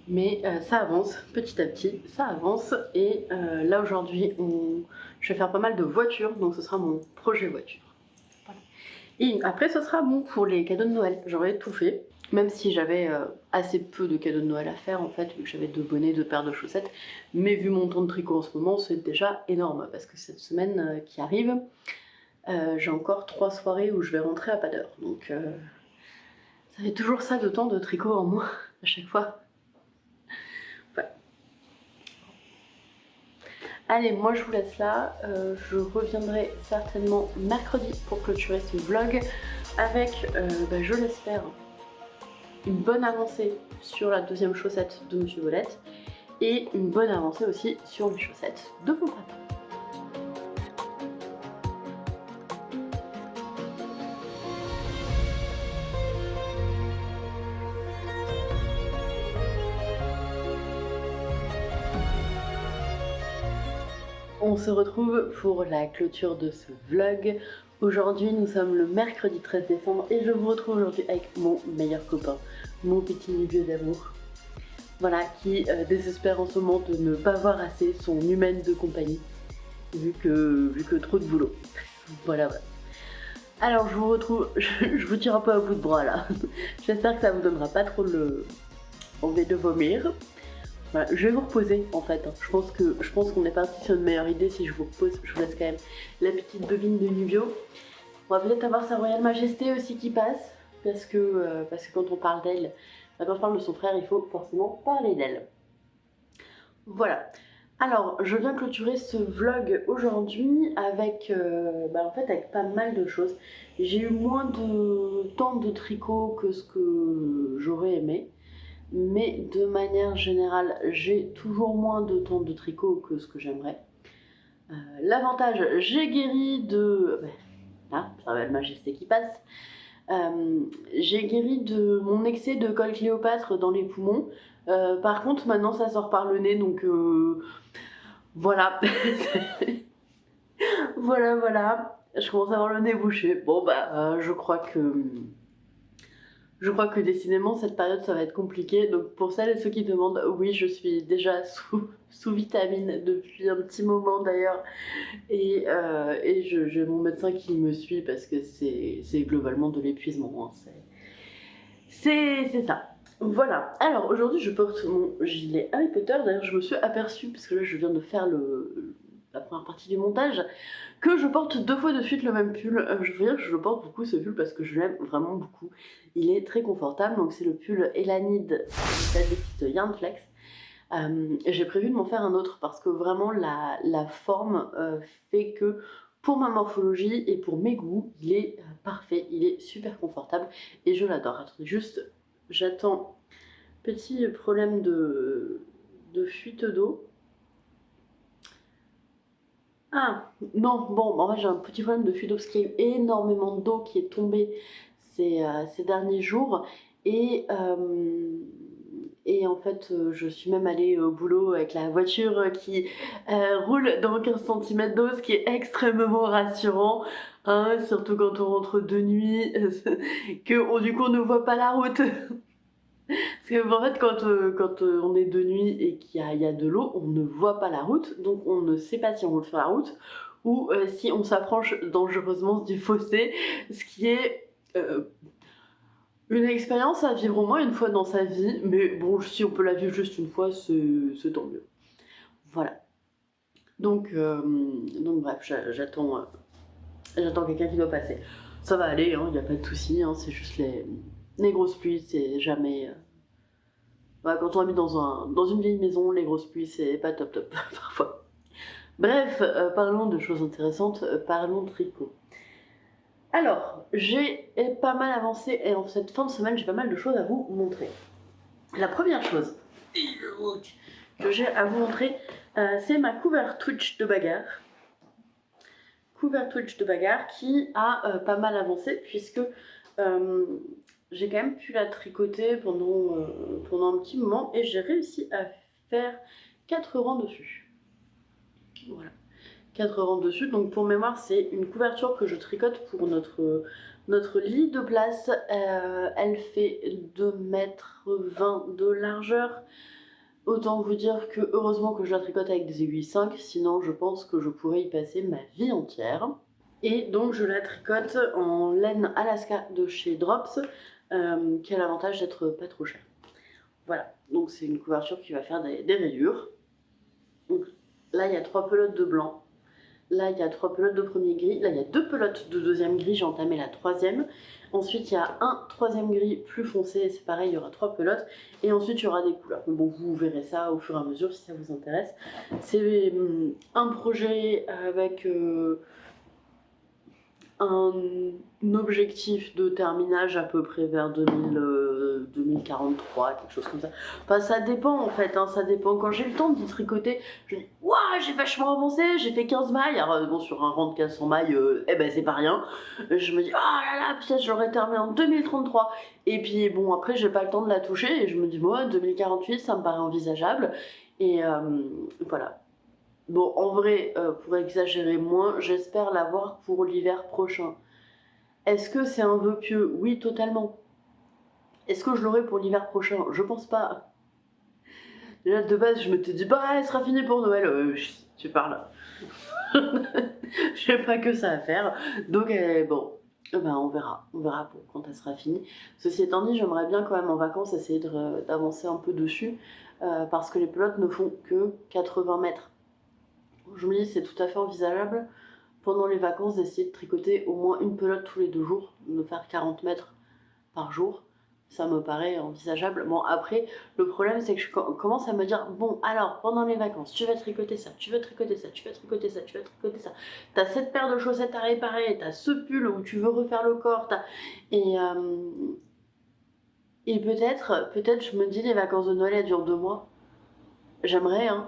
Mais ça avance petit à petit, ça avance. Et là aujourd'hui, je vais faire pas mal de voitures, donc ce sera mon projet voiture. Voilà. Et après, ce sera bon pour les cadeaux de Noël. J'aurais tout fait, même si j'avais assez peu de cadeaux de Noël à faire en fait, vu que j'avais 2 bonnets, 2 paires de chaussettes. Mais vu mon temps de tricot en ce moment, c'est déjà énorme parce que cette semaine qui arrive, j'ai encore 3 soirées où je vais rentrer à pas d'heure. Donc ça fait toujours ça de temps de tricot en moins à chaque fois. Allez, moi je vous laisse là, je reviendrai certainement mercredi pour clôturer ce vlog avec, je l'espère, une bonne avancée sur la deuxième chaussette de Monsieur Belette et une bonne avancée aussi sur les chaussettes de mon papa. On se retrouve pour la clôture de ce vlog. Aujourd'hui, nous sommes le mercredi 13 décembre et je vous retrouve aujourd'hui avec mon meilleur copain, mon petit vieux d'amour. Voilà, qui désespère en ce moment de ne pas voir assez son humaine de compagnie, vu que trop de boulot. Voilà. Alors je vous retrouve, je vous tire un peu à bout de bras là. J'espère que ça vous donnera pas trop envie de vomir. Voilà, je vais vous reposer en fait. Je pense qu'on est parti sur une meilleure idée si je vous repose. Je vous laisse quand même la petite bobine de Nubio. On va peut-être avoir sa Royale Majesté aussi qui passe, parce que quand on parle d'elle, quand on parle de son frère, il faut forcément parler d'elle. Voilà. Alors, je viens clôturer ce vlog aujourd'hui avec, avec pas mal de choses. J'ai eu moins de temps de tricot que ce que j'aurais aimé. Mais de manière générale, j'ai toujours moins de temps de tricot que ce que j'aimerais. L'avantage, j'ai guéri de... Là, ça va, Majesté qui passe. J'ai guéri de mon excès de col Cléopâtre dans les poumons. Par contre, maintenant, ça sort par le nez, donc voilà. Voilà. Je commence à avoir le nez bouché. Bon, je crois Je crois que décidément cette période ça va être compliqué, donc pour celles et ceux qui demandent, oui je suis déjà sous vitamine depuis un petit moment d'ailleurs, et j'ai mon médecin qui me suit parce que c'est globalement de l'épuisement, hein. C'est ça. Voilà. Alors aujourd'hui je porte mon gilet Harry Potter, d'ailleurs je me suis aperçue, parce que là je viens de faire la première partie du montage, que je porte 2 fois de suite le même pull. Je veux dire que je porte beaucoup ce pull parce que je l'aime vraiment beaucoup. Il est très confortable, donc c'est le pull Elanid de Yarn Flex. J'ai prévu de m'en faire un autre parce que vraiment la forme fait que pour ma morphologie et pour mes goûts, il est parfait, il est super confortable et je l'adore. Attendez, juste, j'attends. Petit problème de fuite d'eau. Ah, non, bon, en fait j'ai un petit problème de fuite d'eau parce qu'il y a eu énormément d'eau qui est tombée ces derniers jours et en fait je suis même allée au boulot avec la voiture qui roule dans 15 cm d'eau, ce qui est extrêmement rassurant, hein, surtout quand on rentre de nuit, que du coup on ne voit pas la route. Parce que en fait, quand on est de nuit et qu'il y a de l'eau, on ne voit pas la route, donc on ne sait pas si on roule sur la route ou si on s'approche dangereusement du fossé, ce qui est une expérience à vivre au moins une fois dans sa vie, mais bon, si on peut la vivre juste une fois, c'est tant mieux. Voilà. Donc bref, j'attends quelqu'un qui doit passer. Ça va aller, il n'y a pas de souci, hein, c'est juste les grosses pluies, c'est jamais... Bah, quand on habite dans une vieille maison, les grosses pluies, c'est pas top top, parfois. Bref, parlons de choses intéressantes, parlons de tricot. Alors, j'ai pas mal avancé et en cette fin de semaine, j'ai pas mal de choses à vous montrer. La première chose que j'ai à vous montrer, c'est ma couvert Twitch de bagarre. Couvert Twitch de bagarre qui a pas mal avancé puisque j'ai quand même pu la tricoter pendant un petit moment et j'ai réussi à faire 4 rangs dessus. Voilà, 4 rangs dessus. Donc pour mémoire, c'est une couverture que je tricote pour notre lit de place. Elle fait 2,20 m de largeur. Autant vous dire que heureusement que je la tricote avec des aiguilles 5, sinon je pense que je pourrais y passer ma vie entière. Et donc je la tricote en laine Alaska de chez Drops, qui a l'avantage d'être pas trop cher. Voilà, donc c'est une couverture qui va faire des rayures. Donc là il y a 3 pelotes de blanc, là il y a 3 pelotes de premier gris, là il y a 2 pelotes de deuxième gris, j'ai entamé la 3e. Ensuite il y a un 3e gris plus foncé, c'est pareil, il y aura 3 pelotes. Et ensuite il y aura des couleurs. Mais bon, vous verrez ça au fur et à mesure si ça vous intéresse. C'est un projet avec... un objectif de terminage à peu près vers 2043, quelque chose comme ça. Enfin, ça dépend en fait, hein, ça dépend. Quand j'ai le temps d'y tricoter, je me dis, waouh, j'ai vachement avancé, j'ai fait 15 mailles. Alors, bon, sur un rang de 400 mailles, eh ben, c'est pas rien. Je me dis, oh là là, peut-être j'aurais terminé en 2033. Et puis, bon, après, j'ai pas le temps de la toucher et je me dis, moi, 2048, ça me paraît envisageable. Et voilà. Bon, en vrai, pour exagérer moins, j'espère l'avoir pour l'hiver prochain. Est-ce que c'est un vœu pieux? Oui, totalement. Est-ce que je l'aurai pour l'hiver prochain? Je pense pas. Déjà, de base, je m'étais dit, bah, elle sera finie pour Noël. Tu parles. J'ai pas que ça à faire. Donc, bon, ben, on verra. On verra quand elle sera finie. Ceci étant dit, j'aimerais bien quand même en vacances essayer d'avancer un peu dessus. Parce que les pelotes ne font que 80 mètres. Je me dis c'est tout à fait envisageable pendant les vacances d'essayer de tricoter au moins une pelote tous les 2 jours, de faire 40 mètres par jour. Ça me paraît envisageable. Bon, après, le problème c'est que je commence à me dire, bon, alors, pendant les vacances, tu vas tricoter ça, tu vas tricoter ça, tu vas tricoter ça, tu vas tricoter ça. T'as cette paire de chaussettes à réparer, t'as ce pull où tu veux refaire le corps, et peut-être je me dis, les vacances de Noël, elles durent 2 mois. J'aimerais, hein,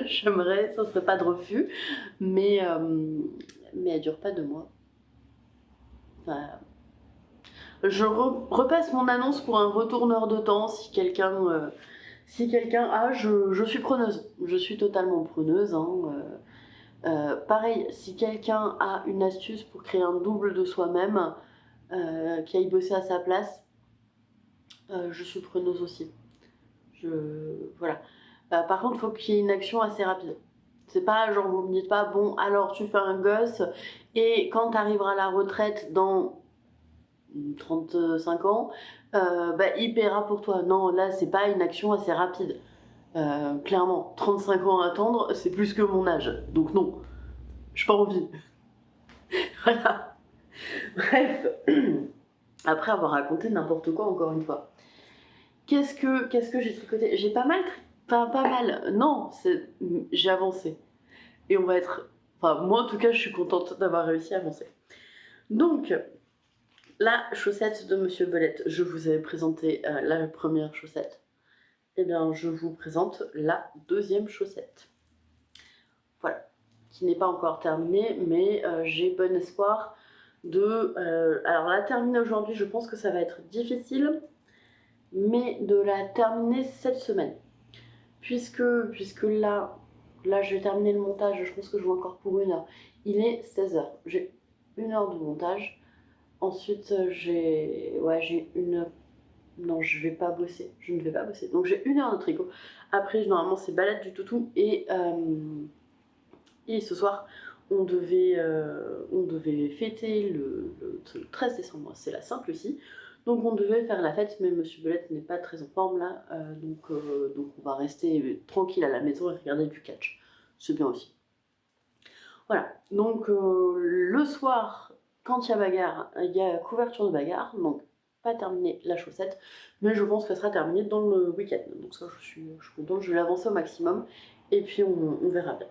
j'aimerais, ça serait pas de refus, mais elle dure pas 2 mois. Enfin, je repasse mon annonce pour un retourneur de temps si quelqu'un a, je suis preneuse, je suis totalement preneuse. Hein, pareil, si quelqu'un a une astuce pour créer un double de soi-même, qui aille bosser à sa place, je suis preneuse aussi. Voilà. Par contre, il faut qu'il y ait une action assez rapide. C'est pas genre vous me dites pas bon alors tu fais un gosse et quand tu arriveras à la retraite dans 35 ans, il paiera pour toi. Non, là c'est pas une action assez rapide. Clairement, 35 ans à attendre, c'est plus que mon âge. Donc non, j'ai pas envie. Voilà. Bref, après avoir raconté n'importe quoi encore une fois. Qu'est-ce que j'ai tricoté? J'ai pas mal, enfin pas mal, non, j'ai avancé. Et on va être, enfin moi en tout cas je suis contente d'avoir réussi à avancer. Donc, la chaussette de Monsieur Belette, je vous avais présenté la première chaussette. Eh bien je vous présente la deuxième chaussette. Voilà, qui n'est pas encore terminée, mais j'ai bon espoir de... alors la terminer aujourd'hui, je pense que ça va être difficile, mais de la terminer cette semaine. Puisque là, je vais terminer le montage, je pense que je joue encore pour 1 heure. Il est 16h, j'ai 1 heure de montage. Ensuite, j'ai une... Non, je vais pas bosser, je ne vais pas bosser. Donc j'ai 1 heure de tricot. Après, normalement, c'est balade du toutou et ce soir, on devait fêter le 13 décembre, c'est la Sainte-Lucie. Donc on devait faire la fête, mais Monsieur Belette n'est pas très en forme là, donc on va rester tranquille à la maison et regarder du catch. C'est bien aussi. Voilà, donc le soir, quand il y a bagarre, il y a couverture de bagarre, donc pas terminé la chaussette, mais je pense qu'elle sera terminée dans le week-end. Donc ça, je suis contente, je vais l'avancer au maximum, et puis on verra bien.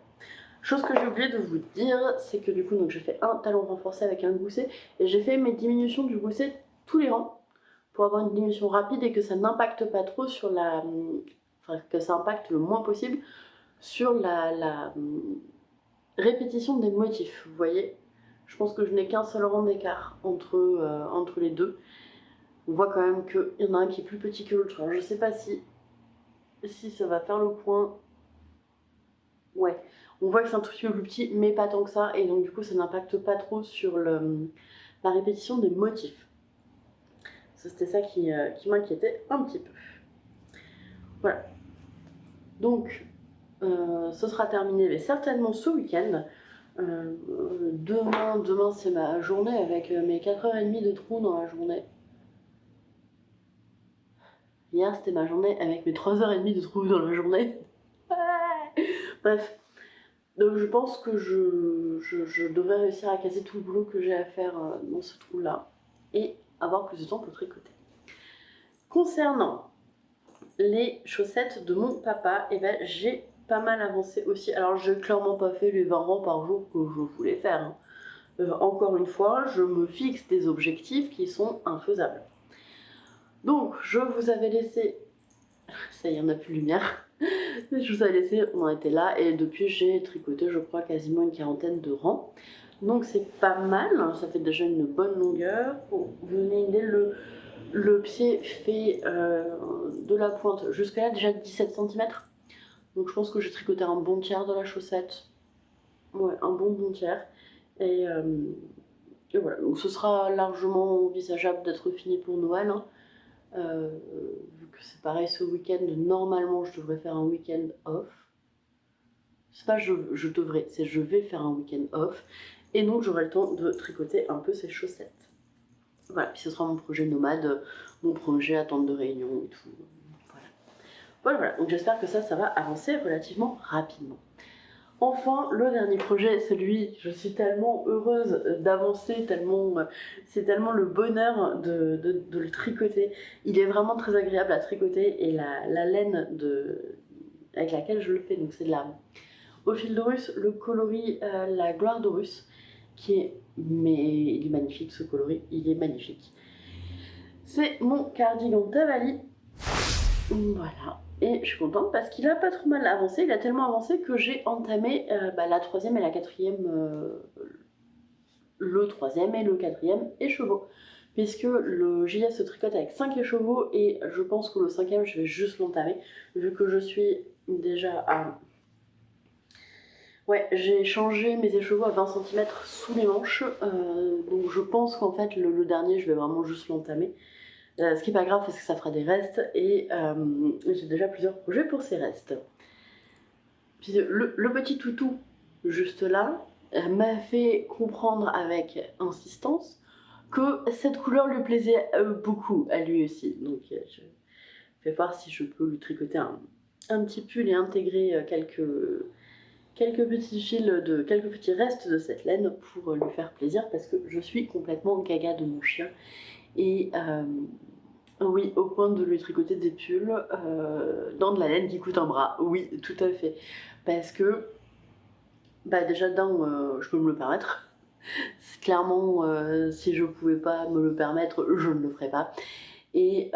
Chose que j'ai oublié de vous dire, c'est que du coup, j'ai fait un talon renforcé avec un gousset, et j'ai fait mes diminutions du gousset tous les rangs, pour avoir une diminution rapide et que ça n'impacte pas trop sur la... Enfin, que ça impacte le moins possible sur la répétition des motifs. Vous voyez, je pense que je n'ai qu'un seul rang d'écart entre les deux. On voit quand même qu'il y en a un qui est plus petit que l'autre. Alors je sais pas si ça va faire le point. Ouais, on voit que c'est un tout petit peu plus petit, mais pas tant que ça, et donc du coup ça n'impacte pas trop sur la répétition des motifs. C'était ça qui m'inquiétait un petit peu. Voilà. Donc, ce sera terminé, mais certainement ce week-end. Demain c'est ma journée avec mes 4h30 de trou dans la journée. Hier c'était ma journée avec mes 3h30 de trou dans la journée. Bref, donc je pense que je devrais réussir à caser tout le boulot que j'ai à faire dans ce trou-là et avoir plus de temps pour tricoter. Concernant les chaussettes de mon papa, j'ai pas mal avancé aussi. Alors j'ai clairement pas fait les 20 rangs par jour que je voulais faire. Hein. Encore une fois, je me fixe des objectifs qui sont infaisables. Donc je vous avais laissé... Ça y est, on n'a plus de lumière. Je vous avais laissé, on en était là, et depuis j'ai tricoté, je crois, quasiment une 40aine de rangs. Donc c'est pas mal, ça fait déjà une bonne longueur. Pour vous donner une idée, le pied fait de la pointe jusqu'à là déjà 17 cm. Donc je pense que j'ai tricoté un bon tiers de la chaussette. Ouais, un bon tiers. Et voilà, donc ce sera largement envisageable d'être fini pour Noël. Hein. Vu que c'est pareil ce week-end, normalement je devrais faire un week-end off. C'est pas je devrais, c'est je vais faire un week-end off. Et donc j'aurai le temps de tricoter un peu ces chaussettes. Voilà, puis ce sera mon projet nomade, mon projet attente de réunion et tout. Voilà. Donc j'espère que ça va avancer relativement rapidement. Enfin, le dernier projet, celui, je suis tellement heureuse d'avancer, c'est tellement le bonheur de le tricoter. Il est vraiment très agréable à tricoter et la laine avec laquelle je le fais, donc c'est de la au fil d'Horus, le coloris la gloire d'Horus, mais il est magnifique ce coloris, il est magnifique. C'est mon cardigan Tavali, voilà. Et je suis contente parce qu'il a pas trop mal avancé, il a tellement avancé que j'ai entamé la 3e et la 4e, le 3e et le 4e écheveau. Puisque le gilet se tricote avec 5 écheveaux et je pense que le 5e je vais juste l'entamer, vu que je suis déjà à... Ouais, j'ai changé mes écheveaux à 20 cm sous les manches, donc je pense qu'en fait le dernier je vais vraiment juste l'entamer. Ce qui est pas grave parce que ça fera des restes et j'ai déjà plusieurs projets pour ces restes. Puis le petit toutou, juste là, m'a fait comprendre avec insistance que cette couleur lui plaisait beaucoup à lui aussi. Donc je vais voir si je peux lui tricoter un petit pull et intégrer quelques petits fils quelques petits restes de cette laine pour lui faire plaisir parce que je suis complètement gaga de mon chien. Et oui, au point de lui tricoter des pulls dans de la laine qui coûte un bras. Oui, tout à fait. Parce que, bah déjà je peux me le permettre. Clairement, si je pouvais pas me le permettre, je ne le ferais pas. Et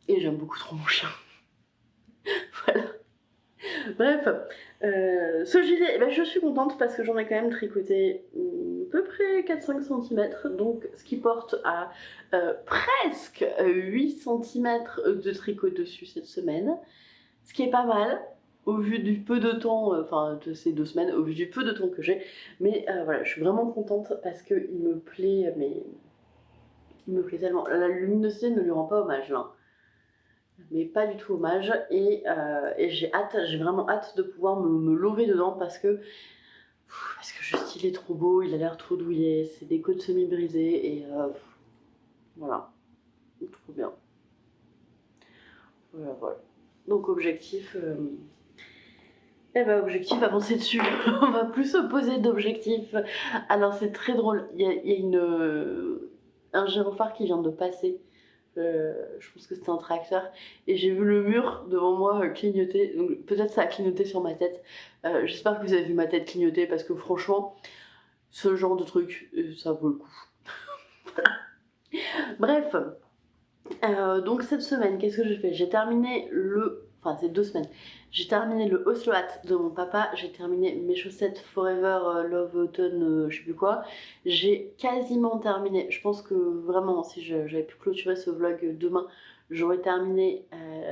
j'aime beaucoup trop mon chien. Voilà. Bref, ce gilet, je suis contente parce que j'en ai quand même tricoté à peu près 4-5 cm, donc ce qui porte à presque 8 cm de tricot dessus cette semaine, ce qui est pas mal au vu du peu de temps, de ces 2 semaines, au vu du peu de temps que j'ai, mais voilà, je suis vraiment contente parce qu'il me plaît, mais il me plaît tellement. La luminosité ne lui rend pas hommage là. Mais pas du tout hommage et j'ai vraiment hâte de pouvoir me lever dedans parce que juste il est trop beau, il a l'air trop douillet, c'est des côtes semi-brisées et voilà, trop bien. Voilà. Donc objectif, objectif avancer dessus. On va plus se poser d'objectifs. Alors c'est très drôle, il y a un gyrophare qui vient de passer. Je pense que c'était un tracteur et j'ai vu le mur devant moi clignoter, donc peut-être ça a clignoté sur ma tête. J'espère que vous avez vu ma tête clignoter parce que franchement ce genre de truc ça vaut le coup. Bref, donc cette semaine qu'est-ce que j'ai fait? J'ai terminé c'est 2 semaines, j'ai terminé le Oslo Hat de mon papa, j'ai terminé mes chaussettes Forever Love Autumn je sais plus quoi, j'ai quasiment terminé, je pense que vraiment si j'avais pu clôturer ce vlog demain, j'aurais terminé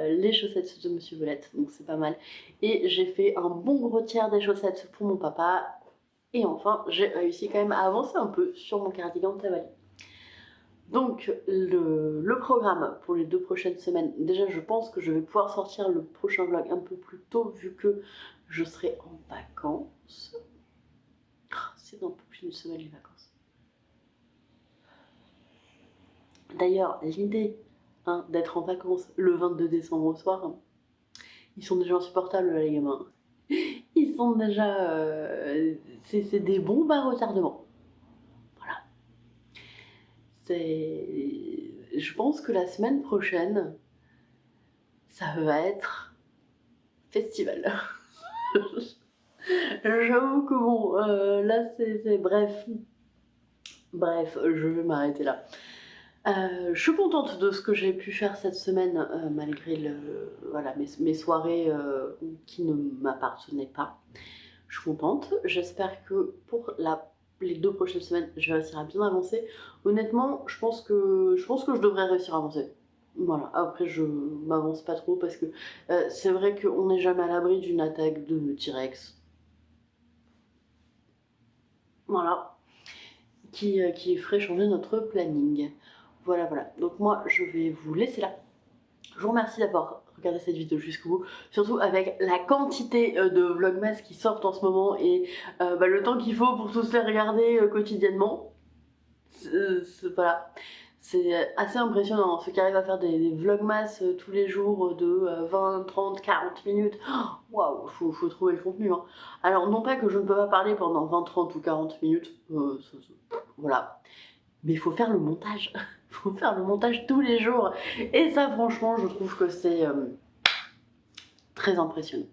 les chaussettes de Monsieur Volette, donc c'est pas mal, et j'ai fait un bon gros tiers des chaussettes pour mon papa, et enfin j'ai réussi quand même à avancer un peu sur mon cardigan de Tavali. Donc le programme pour les 2 prochaines semaines, déjà je pense que je vais pouvoir sortir le prochain vlog un peu plus tôt vu que je serai en vacances. C'est dans un peu plus d'une semaine les vacances. D'ailleurs l'idée d'être en vacances le 22 décembre au soir, ils sont déjà insupportables les gamins. Ils sont déjà... c'est des bombes à retardement. Voilà. Je pense que la semaine prochaine, ça va être festival. J'avoue que bon, là c'est bref. Bref, je vais m'arrêter là. Je suis contente de ce que j'ai pu faire cette semaine, malgré mes soirées qui ne m'appartenaient pas. Je suis contente. J'espère que pour les 2 prochaines semaines, je vais réussir à bien avancer. Honnêtement, je pense que je devrais réussir à avancer. Voilà, après je m'avance pas trop parce que c'est vrai qu'on n'est jamais à l'abri d'une attaque de T-Rex. Voilà, qui ferait changer notre planning. Voilà, donc moi je vais vous laisser là. Je vous remercie d'avoir regardé cette vidéo jusqu'au bout, surtout avec la quantité de vlogmas qui sortent en ce moment et le temps qu'il faut pour tous les regarder quotidiennement. Voilà. C'est assez impressionnant, ceux qui arrivent à faire des vlogmas tous les jours de 20, 30, 40 minutes. Waouh, faut trouver le contenu. Alors, non pas que je ne peux pas parler pendant 20, 30 ou 40 minutes, voilà. Mais il faut faire le montage. Il faut faire le montage tous les jours. Et ça, franchement, je trouve que c'est très impressionnant.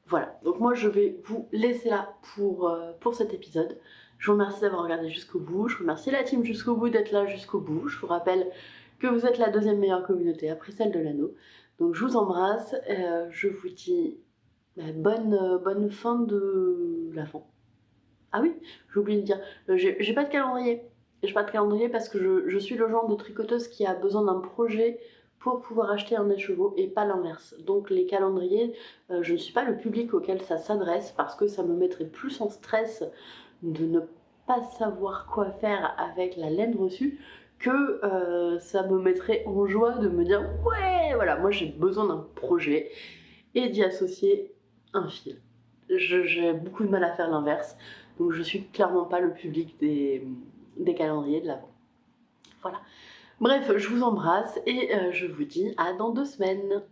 Voilà, donc moi je vais vous laisser là pour cet épisode. Je vous remercie d'avoir regardé jusqu'au bout, je remercie la team jusqu'au bout d'être là jusqu'au bout. Je vous rappelle que vous êtes la 2e meilleure communauté après celle de l'anneau. Donc je vous embrasse, je vous dis bonne fin de l'Avent. Ah oui, j'ai oublié de dire, j'ai pas de calendrier. J'ai pas de calendrier parce que je suis le genre de tricoteuse qui a besoin d'un projet pour pouvoir acheter un écheveau et pas l'inverse. Donc les calendriers, je ne suis pas le public auquel ça s'adresse parce que ça me mettrait plus en stress de ne pas savoir quoi faire avec la laine reçue que ça me mettrait en joie de me dire ouais, voilà, moi j'ai besoin d'un projet et d'y associer un fil. J'ai beaucoup de mal à faire l'inverse, donc je suis clairement pas le public des calendriers de l'Avent. Voilà. Bref, je vous embrasse et je vous dis à dans 2 semaines.